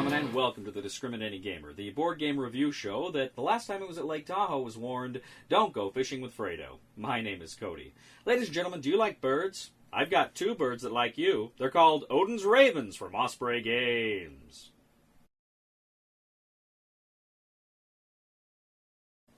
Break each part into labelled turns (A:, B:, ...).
A: gentlemen, and welcome to The Discriminating Gamer, the board game review show that the last time it was at Lake Tahoe was warned, don't go fishing with Fredo. My name is Cody. Ladies and gentlemen, do you like birds? I've got two birds that like you. They're called Odin's Ravens from Osprey Games.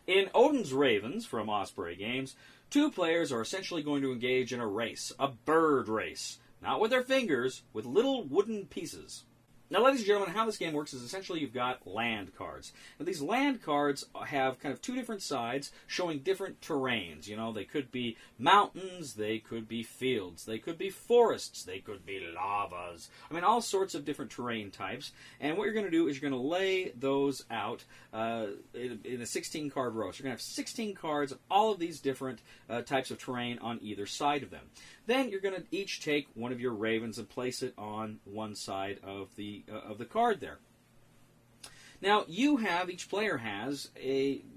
A: In Odin's Ravens from Osprey Games, two players are essentially going to engage in a race, a bird race. Not with their fingers, with little wooden pieces. Now, ladies and gentlemen, how this game works is essentially you've got land cards. Now, these land cards have kind of two different sides showing different terrains. You know, they could be mountains, they could be fields, they could be forests, they could be lavas. I mean, all sorts of different terrain types. And what you're going to do is you're going to lay those out in a 16-card row. So you're going to have 16 cards of all of these different types of terrain on either side of them. Then you're going to each take one of your ravens and place it on one side of the card there. Now, each player has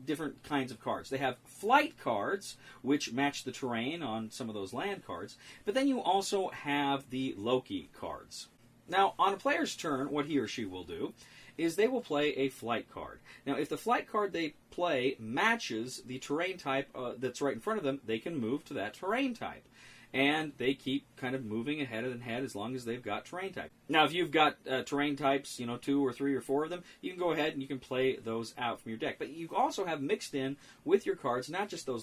A: different kinds of cards. They have flight cards, which match the terrain on some of those land cards, but then you also have the Loki cards. Now, on a player's turn, what he or she will do is they will play a flight card. Now, if the flight card they play matches the terrain type that's right in front of them, they can move to that terrain type. And they keep kind of moving ahead and ahead as long as they've got terrain type. Now, if you've got terrain types, 2 or 3 or 4 of them, you can go ahead and you can play those out from your deck. But you also have mixed in with your cards, not just those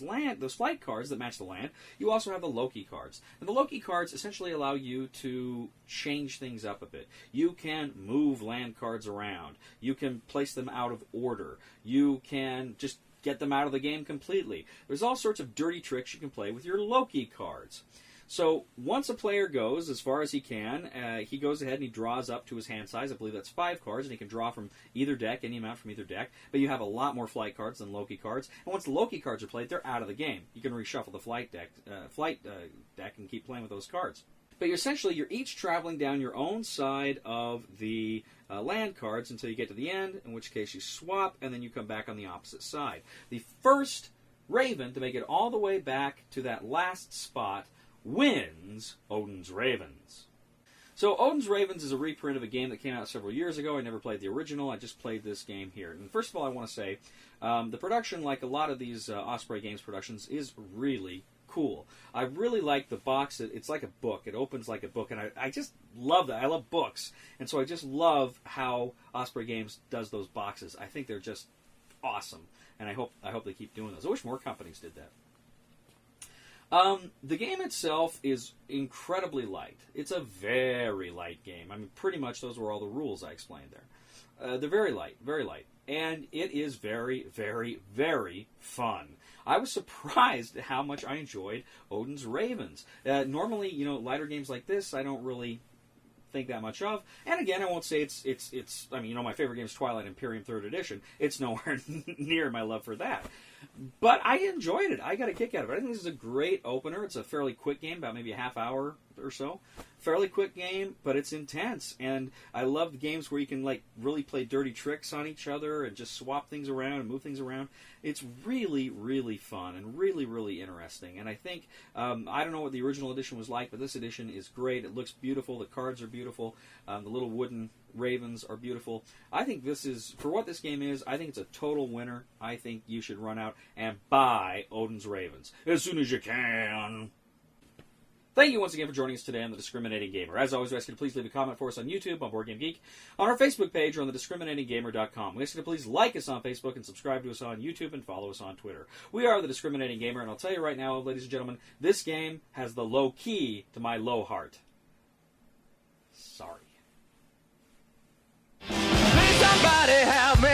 A: flight cards that match the land, you also have the Loki cards. And the Loki cards essentially allow you to change things up a bit. You can move land cards around. You can place them out of order. You can just get them out of the game completely. There's all sorts of dirty tricks you can play with your Loki cards. So once a player goes as far as he can, he goes ahead and he draws up to his hand size. I believe that's 5 cards, and he can draw from either deck, any amount from either deck. But you have a lot more flight cards than Loki cards. And once the Loki cards are played, they're out of the game. You can reshuffle the flight deck and keep playing with those cards. But you're each traveling down your own side of the land cards until you get to the end, in which case you swap, and then you come back on the opposite side. The first Raven to make it all the way back to that last spot wins Odin's Ravens. So Odin's Ravens is a reprint of a game that came out several years ago. I never played the original. I just played this game here. And first of all, I want to say the production, like a lot of these Osprey Games productions, is really cool. I really like the box. It's like a book. It opens like a book, and I just love that. I love books, and so I just love how Osprey Games does those boxes. I think they're just awesome, and I hope they keep doing those. I wish more companies did that. The game itself is incredibly light. It's a very light game. I mean, pretty much those were all the rules I explained there. They're very light, and it is very, very, very fun. I was surprised at how much I enjoyed Odin's Ravens. Normally, lighter games like this, I don't really think that much of. And again, I won't say it's. I mean, my favorite game is Twilight Imperium 3rd Edition. It's nowhere near my love for that. But I enjoyed it. I got a kick out of it. I think this is a great opener. It's a fairly quick game, about maybe a half hour or so. Fairly quick game, but it's intense. And I love the games where you can really play dirty tricks on each other and just swap things around and move things around. It's really, really fun and really, really interesting. And I think, I don't know what the original edition was like, but this edition is great. It looks beautiful. The cards are beautiful. The little wooden ravens are beautiful. I think this is, for what this game is, I think it's a total winner. I think you should run out and buy Odin's Ravens as soon as you can. Thank you once again for joining us today on The Discriminating Gamer. As always, we ask you to please leave a comment for us on YouTube, on Board Game Geek, on our Facebook page, or on thediscriminatinggamer.com. We ask you to please like us on Facebook and subscribe to us on YouTube and follow us on Twitter. We are The Discriminating Gamer, and I'll tell you right now, ladies and gentlemen, this game has the low key to my low heart. Sorry.
B: Please somebody help me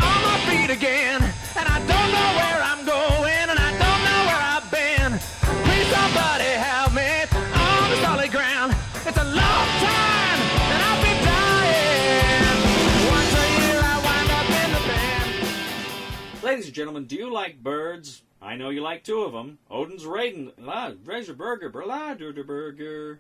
B: on my feet again, and I don't know where I'm going, and I don't know where I've been. Please somebody help me on the solid ground. It's a long time, and I've been dying. Once a year I wind up in the band.
A: Ladies and gentlemen, do you like birds? I know you like 2 of them. Odin's Raven, Burger, Burger.